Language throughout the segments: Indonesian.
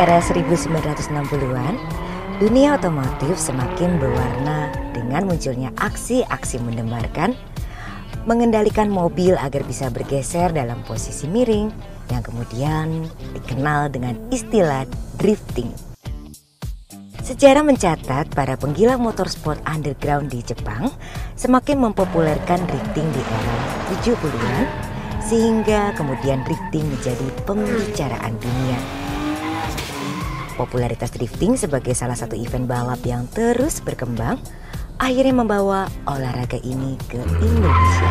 era 1960-an, dunia otomotif semakin berwarna dengan munculnya aksi-aksi mendebarkan mengendalikan mobil agar bisa bergeser dalam posisi miring yang kemudian dikenal dengan istilah drifting. Sejarah mencatat para penggila motorsport underground di Jepang semakin mempopulerkan drifting di era 70-an sehingga kemudian drifting menjadi pembicaraan dunia. Popularitas drifting sebagai salah satu event balap yang terus berkembang akhirnya membawa olahraga ini ke Indonesia.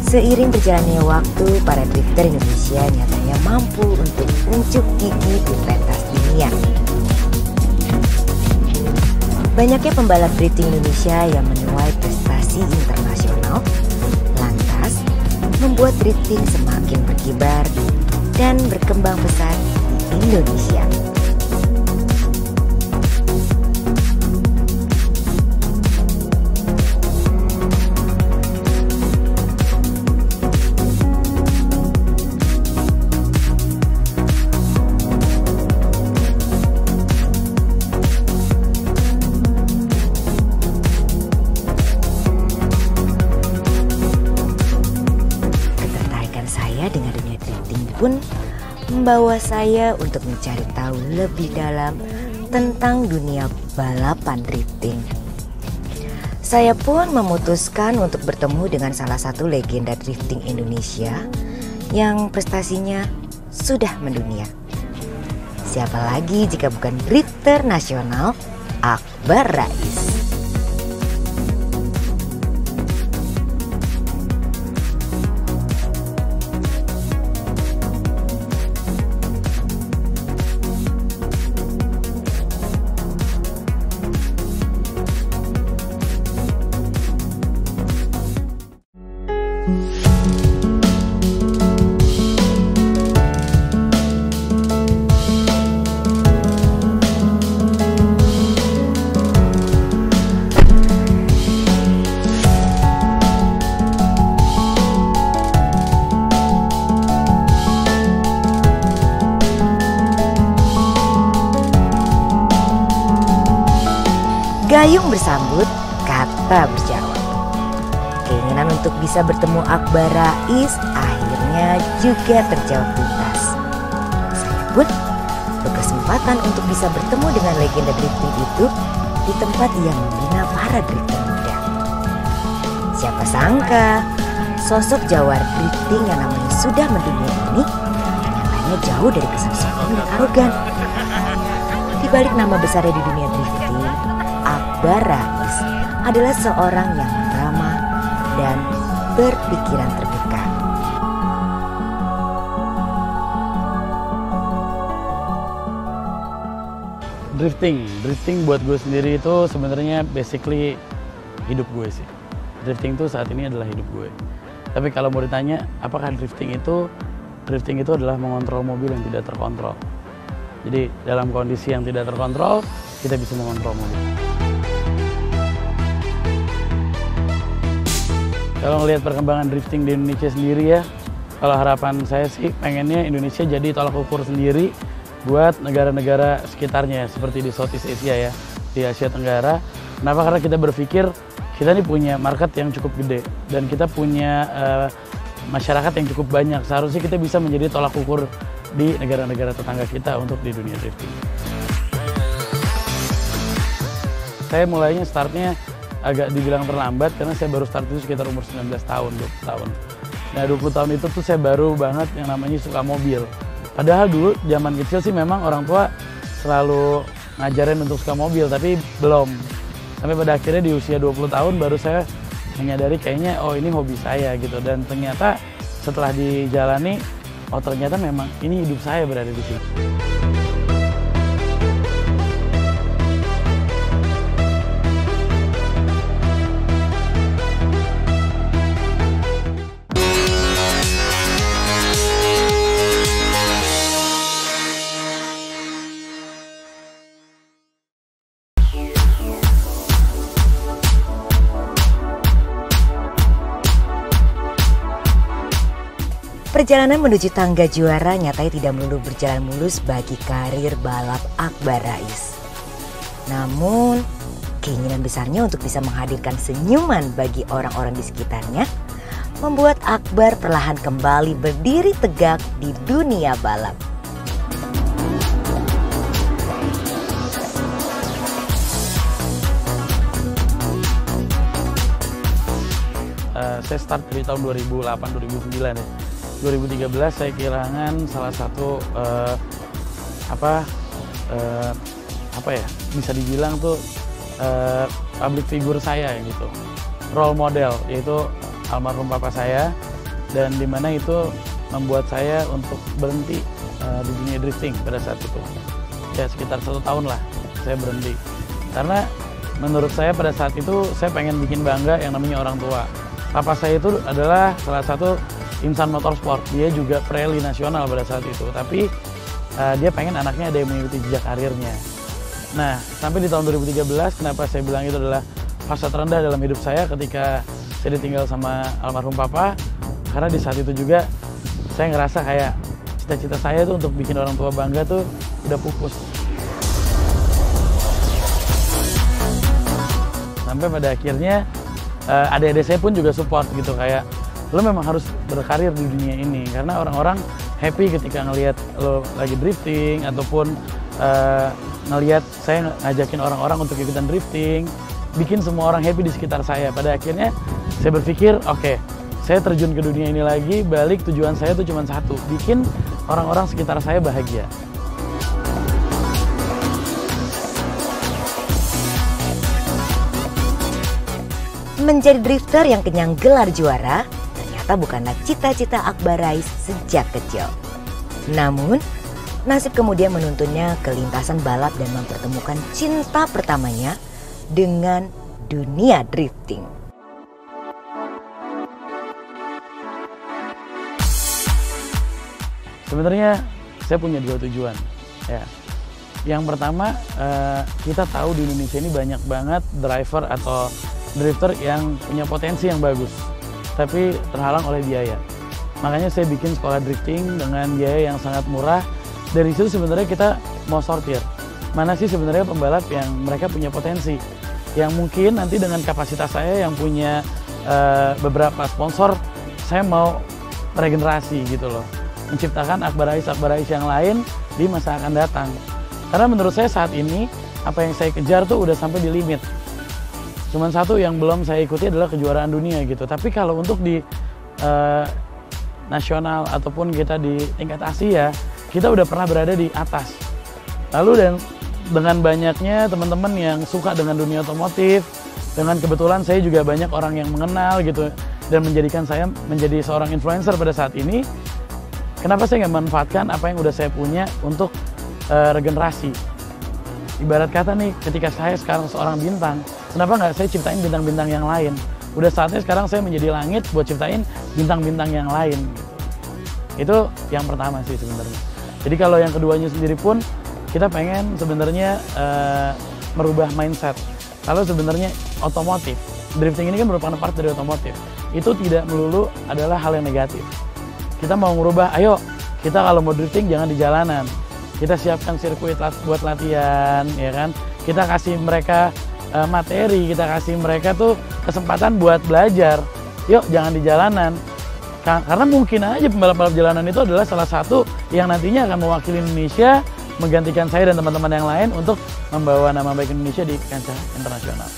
Seiring berjalannya waktu, para drifter Indonesia nyatanya mampu untuk unjuk gigi di pentas dunia. Banyaknya pembalap drifting Indonesia yang menuai prestasi internasional lantas membuat drifting semakin berkibar dan berkembang pesat di Indonesia. Dengan dunia drifting pun membawa saya untuk mencari tahu lebih dalam tentang dunia balapan drifting. Saya pun memutuskan untuk bertemu dengan salah satu legenda drifting Indonesia yang prestasinya sudah mendunia. Siapa lagi jika bukan drifter nasional Akbar Rais. Gayung bersambut, kata berjawab. Keinginan untuk bisa bertemu Akbar Rais akhirnya juga terjawab tuntas. Saya pun berkesempatan untuk bisa bertemu dengan legenda drifting itu di tempat ia membina para drifter muda. Siapa sangka sosok jawar drifting yang namanya sudah mendunia ini nyatanya jauh dari kesan sombong dan arogan. Di balik nama besarnya di dunia drifting, Akbar Rais adalah seorang yang ramah dan berpikiran terbuka. Drifting buat gue sendiri itu sebenarnya basically hidup gue sih. Drifting itu saat ini adalah hidup gue. Tapi kalau mau ditanya, apakah drifting itu adalah mengontrol mobil yang tidak terkontrol. Jadi dalam kondisi yang tidak terkontrol, kita bisa mengontrol mobil. Kalau ngelihat perkembangan drifting di Indonesia sendiri ya, kalau harapan saya sih pengennya Indonesia jadi tolak ukur sendiri buat negara-negara sekitarnya seperti di Southeast Asia ya, di Asia Tenggara. Kenapa? Karena kita berpikir kita ini punya market yang cukup gede dan kita punya masyarakat yang cukup banyak. Seharusnya kita bisa menjadi tolak ukur di negara-negara tetangga kita untuk di dunia drifting. Saya mulainya startnya agak dibilang terlambat karena saya baru start itu sekitar umur 19 tahun, 20 tahun. Nah 20 tahun itu tuh saya baru banget yang namanya suka mobil. Padahal dulu zaman kecil sih memang orang tua selalu ngajarin untuk suka mobil, tapi belum. Sampai pada akhirnya di usia 20 tahun baru saya menyadari kayaknya oh ini hobi saya gitu. Dan ternyata setelah dijalani, oh ternyata memang ini hidup saya berada di sini. Perjalanan menuju tangga juara nyatanya tidak melulu berjalan mulus bagi karir balap Akbar Rais. Namun, keinginan besarnya untuk bisa menghadirkan senyuman bagi orang-orang di sekitarnya membuat Akbar perlahan kembali berdiri tegak di dunia balap. Saya start dari tahun 2008-2009 ya. 2013 saya kehilangan salah satu bisa dibilang tuh public figure saya gitu, role model, yaitu almarhum papa saya, dan dimana itu membuat saya untuk berhenti di dunia drifting pada saat itu. Ya sekitar 1 tahun lah saya berhenti, karena menurut saya pada saat itu saya pengen bikin bangga yang namanya orang tua. Papa saya itu adalah salah satu insan motorsport, dia juga rally nasional pada saat itu, tapi dia pengen anaknya ada yang mengikuti jejak karirnya. Nah, sampai di tahun 2013, kenapa saya bilang itu adalah fase terendah dalam hidup saya ketika saya ditinggal sama almarhum papa, karena di saat itu juga saya ngerasa kayak cita-cita saya tuh untuk bikin orang tua bangga tuh udah pupus. Sampai pada akhirnya adik-adik saya pun juga support gitu, kayak lo memang harus berkarir di dunia ini, karena orang-orang happy ketika ngelihat lo lagi drifting, ataupun ngelihat saya ngajakin orang-orang untuk ikutan drifting, bikin semua orang happy di sekitar saya. Pada akhirnya saya berpikir, oke, saya terjun ke dunia ini lagi, balik tujuan saya tuh cuma satu, bikin orang-orang sekitar saya bahagia. Menjadi drifter yang kenyang gelar juara ternyata bukanlah cita-cita Akbar Rais sejak kecil. Namun, nasib kemudian menuntunnya ke lintasan balap dan mempertemukan cinta pertamanya dengan dunia drifting. Sebenarnya saya punya 2 tujuan. Ya. Yang pertama, kita tahu di Indonesia ini banyak banget driver atau drifter yang punya potensi yang bagus, tapi terhalang oleh biaya. Makanya saya bikin sekolah drifting dengan biaya yang sangat murah. Dari situ sebenarnya kita mau sortir, mana sih sebenarnya pembalap yang mereka punya potensi, yang mungkin nanti dengan kapasitas saya yang punya beberapa sponsor, saya mau regenerasi gitu loh, menciptakan Akbar Rais yang lain di masa akan datang. Karena menurut saya saat ini apa yang saya kejar tuh udah sampai di limit. Cuman satu yang belum saya ikuti adalah kejuaraan dunia gitu. Tapi kalau untuk di nasional ataupun kita di tingkat Asia, kita udah pernah berada di atas. Lalu dan dengan banyaknya teman-teman yang suka dengan dunia otomotif, dengan kebetulan saya juga banyak orang yang mengenal gitu, dan menjadikan saya menjadi seorang influencer pada saat ini. Kenapa saya nggak manfaatkan apa yang udah saya punya untuk regenerasi? Ibarat kata nih, ketika saya sekarang seorang bintang, kenapa nggak saya ciptain bintang-bintang yang lain? Udah saatnya sekarang saya menjadi langit buat ciptain bintang-bintang yang lain. Itu yang pertama sih sebenarnya. Jadi kalau yang keduanya sendiri pun, kita pengen sebenarnya merubah mindset. Kalau sebenarnya otomotif, drifting ini kan merupakan part dari otomotif. Itu tidak melulu adalah hal yang negatif. Kita mau merubah, ayo kita kalau mau drifting jangan di jalanan. Kita siapkan sirkuit buat latihan, ya kan? Kita kasih mereka materi, kita kasih mereka tuh kesempatan buat belajar. Yuk, jangan di jalanan. Karena mungkin aja pembalap-pembalap jalanan itu adalah salah satu yang nantinya akan mewakili Indonesia, menggantikan saya dan teman-teman yang lain untuk membawa nama baik Indonesia di kancah internasional.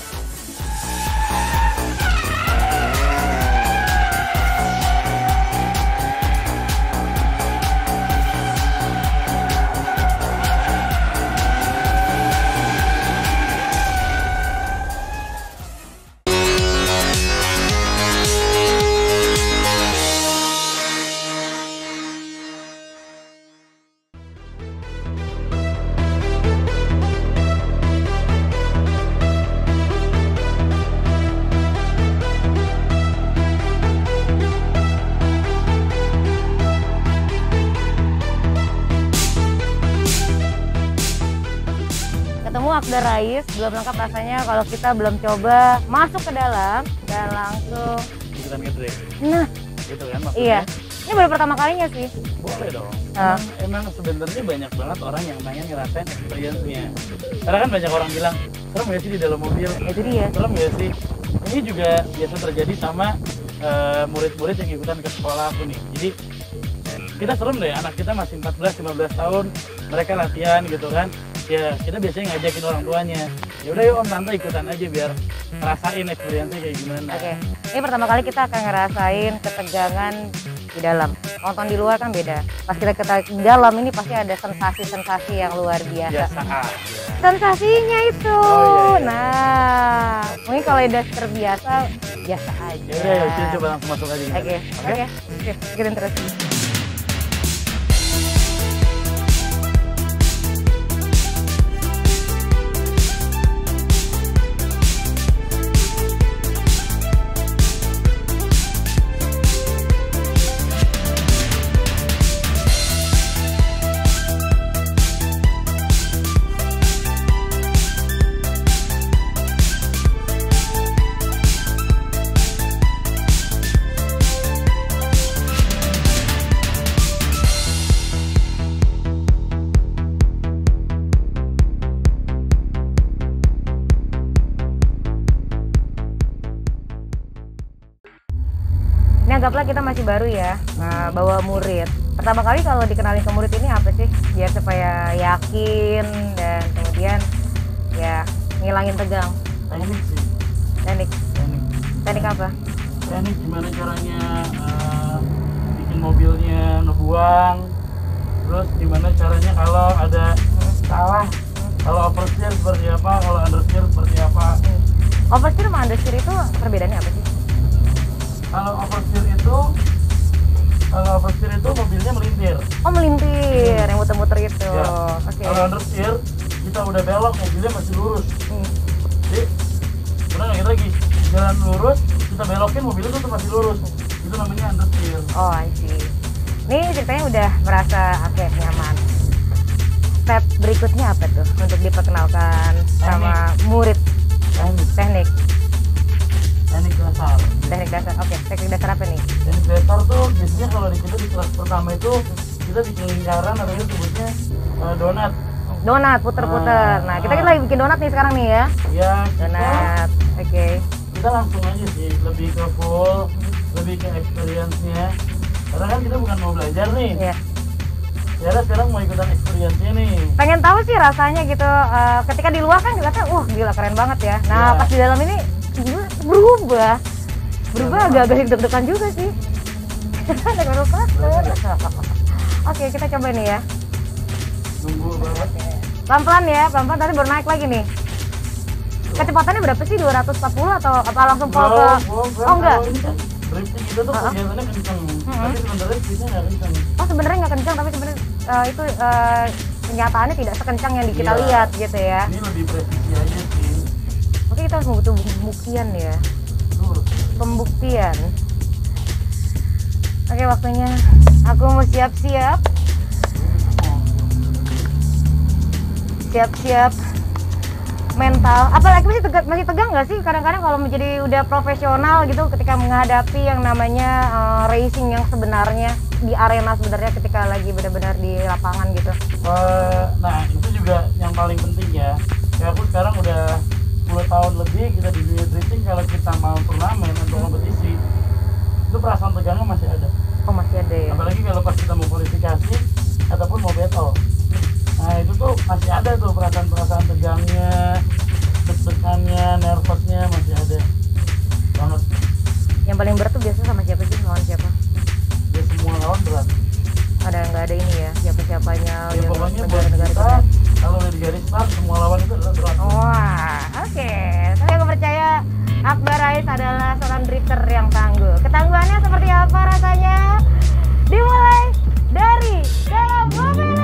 Ketemu Akbar Rais, belum lengkap rasanya kalau kita belum coba masuk ke dalam dan langsung Ikutan ngedrift. nah Gitu kan maksudnya? iya Ini baru pertama kalinya sih. Boleh dong. Ah. Emang sebenarnya banyak banget orang yang pengen ngerasain experience-nya. Karena kan banyak orang bilang, serem gak sih di dalam mobil? Itu dia. Serem gak sih? Ini juga biasa terjadi sama murid-murid yang ikutan ke sekolah aku nih. Jadi kita serem deh, anak kita masih 14-15 tahun, mereka latihan gitu kan. Ya kita biasanya ngajakin orang tuanya. Ya udah yuk om tante ikutan aja biar ngerasain experience-nya kayak gimana. Oke. Ini pertama kali kita akan ngerasain ketegangan di dalam. Nonton di luar kan beda. Pas kita di dalam ini pasti ada sensasi-sensasi yang luar biasa. Biasa aja. Sensasinya itu. Oh, iya. Nah, mungkin kalau udah terbiasa biasa aja. Ya udah, kita coba langsung masuk aja. Oke. Ikutin terus. Ini anggaplah kita masih baru ya, bawa murid. Pertama kali kalau dikenalin ke murid ini apa sih? Biar supaya yakin dan kemudian ya ngilangin tegang. Teknik sih. Teknik. Teknik. Teknik apa? Teknik gimana caranya bikin mobilnya ngebuang. Terus gimana caranya kalau ada salah. Kalau oversteer seperti apa, kalau understeer seperti apa. Oversteer sama understeer itu perbedaannya apa sih? Kalau oversteer itu mobilnya melintir. Oh melintir, yang muter-muter itu. Ya. Oke. Kalau understeer kita udah belok mobilnya masih lurus. Jadi udah nggak lagi jalan lurus kita belokin mobilnya tuh masih lurus. Itu namanya understeer. Oh I see. Ini ceritanya udah merasa oke nyaman. Step berikutnya apa tuh untuk diperkenalkan sama murid? Teknik. Teknik dasar. Teknik dasar. Oke, teknik dasar apa nih? Teknik dasar tuh biasanya kalau di kita di kelas pertama itu kita bikin lingkaran atau itu sebutnya donat. Donat puter-puter. Nah, kita lagi bikin donat nih sekarang nih ya. Ya, Donat. Oke. kita langsung aja sih lebih ke full, lebih ke experience-nya. Karena kan kita bukan mau belajar nih. Iya. Ya sekarang mau ikutan experience-nya nih. Pengen tahu sih rasanya gitu. Ketika di luar kan kita wah gila keren banget ya. Nah, Ya. pas di dalam ini berubah agak-agak deg-degan juga sih. Oke, kita coba nih ya. Nunggu banget. Pelan-pelan ya, pelan-pelan tadi baru naik lagi nih. Kecepatannya berapa sih? 240 atau apa langsung full ke? Oh enggak. Ini kan drifting itu tuh kegiatannya kenceng. Tapi sebenarnya kita nggak kenceng. Oh sebenarnya nggak kencang tapi sebenarnya itu kenyataannya tidak sekencang yang kita lihat gitu ya. Ini lebih presisi aja sih. Oke, kita harus membutuh pembuktian ya. Tuh. Pembuktian. Oke, waktunya aku mau siap-siap. Siap-siap mental. Apalagi masih tegang nggak sih kadang-kadang kalau menjadi udah profesional gitu ketika menghadapi yang namanya racing yang sebenarnya di arena sebenarnya ketika lagi benar-benar di lapangan gitu. Nah itu juga yang paling penting ya. Kayak aku sekarang udah 10 tahun lebih kita di dunia drifting. Kalau kita mau turnamen atau kompetisi itu perasaan tegangnya masih ada. Oh masih ada ya. Apalagi kalau pas kita mau kualifikasi ataupun mau battle. Nah itu tuh masih ada tuh perasaan tegangnya, deg-degannya, nervousnya masih ada banget. Yang paling berat tuh biasanya sama siapa sih? Lawan siapa? Ya semua lawan berat. Ada nggak ada ini ya siapa-siapanya? Ya pokoknya buat kita kalau udah di garis start semua lawan itu adalah berat. Wah, oke. Tapi aku percaya Akbar Rais adalah seorang drifter yang tangguh. Ketangguhannya seperti apa rasanya? Dimulai dari dalam mobil.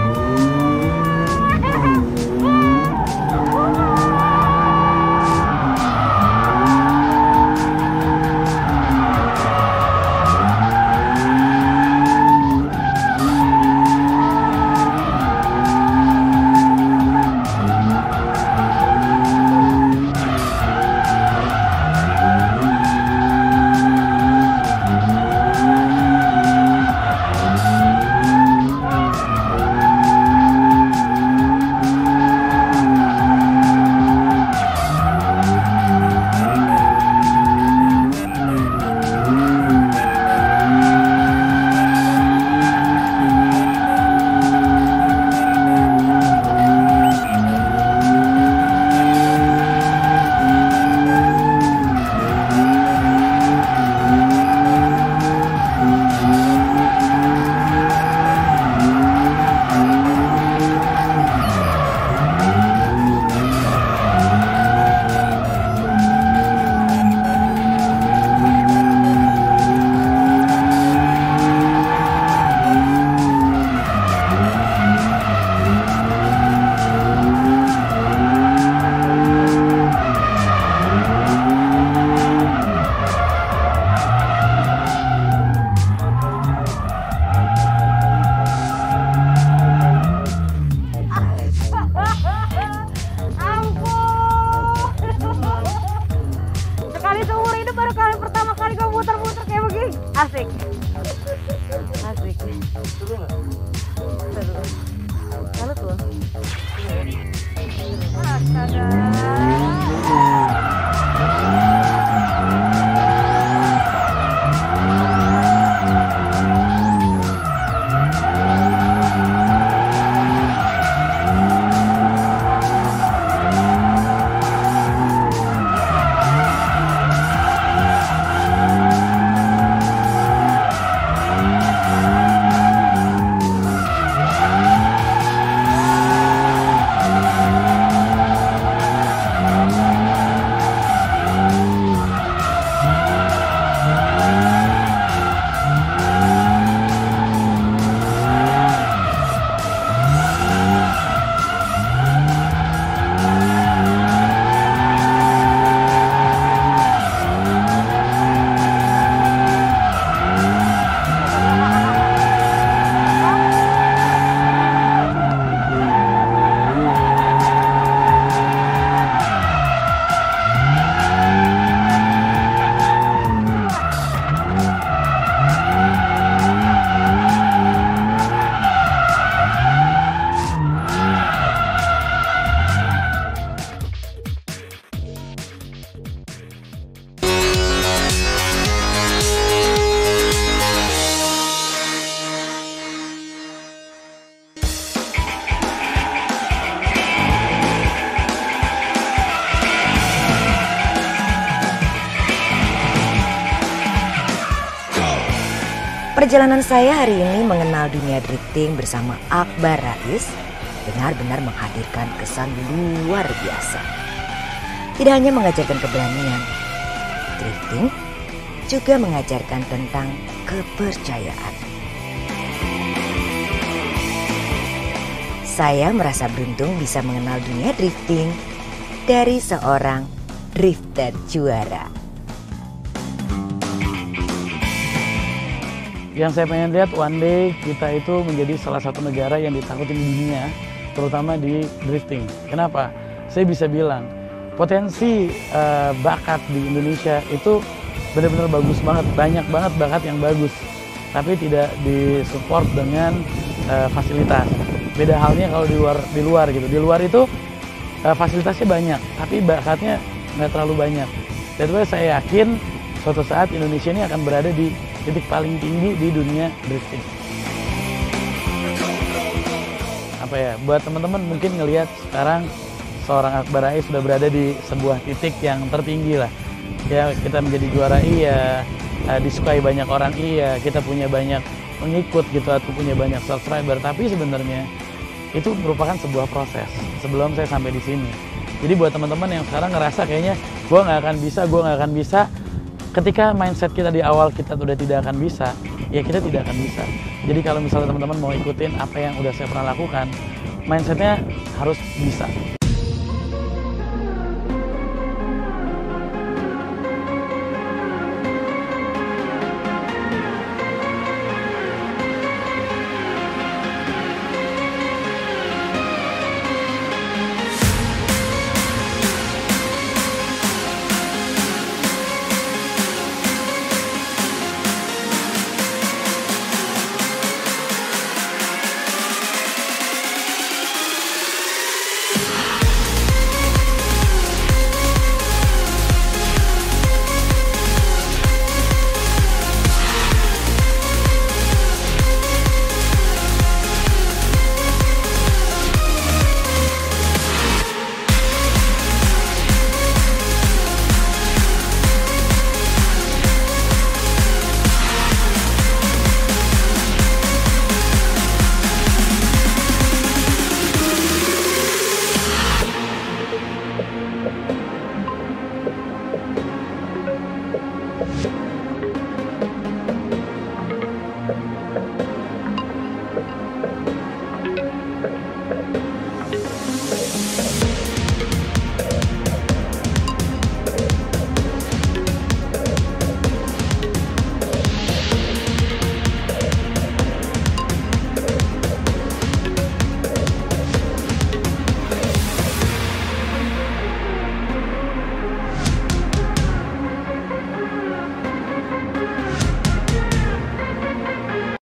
Perjalanan saya hari ini mengenal dunia drifting bersama Akbar Rais benar-benar menghadirkan kesan luar biasa. Tidak hanya mengajarkan keberanian, drifting juga mengajarkan tentang kepercayaan. Saya merasa beruntung bisa mengenal dunia drifting dari seorang drifter juara. Yang saya pengen lihat one day kita itu menjadi salah satu negara yang ditakutin di dunia, terutama di drifting. Kenapa? Saya bisa bilang potensi bakat di Indonesia itu benar-benar bagus banget, banyak banget bakat yang bagus, tapi tidak disupport dengan fasilitas. Beda halnya kalau di luar gitu. Di luar itu fasilitasnya banyak, tapi bakatnya nggak terlalu banyak. Jadi saya yakin suatu saat Indonesia ini akan berada di titik paling tinggi di dunia drifting. Apa ya, buat teman-teman mungkin ngelihat sekarang seorang Akbar Rais sudah berada di sebuah titik yang tertinggi lah. Ya, kita menjadi juara iya, disukai banyak orang iya, kita punya banyak pengikut gitu atau punya banyak subscriber, tapi sebenarnya itu merupakan sebuah proses sebelum saya sampai di sini. Jadi buat teman-teman yang sekarang ngerasa kayaknya gue nggak akan bisa, ketika mindset kita di awal kita udah tidak akan bisa, ya kita tidak akan bisa. Jadi kalau misalnya teman-teman mau ikutin apa yang udah saya pernah lakukan, mindsetnya harus bisa.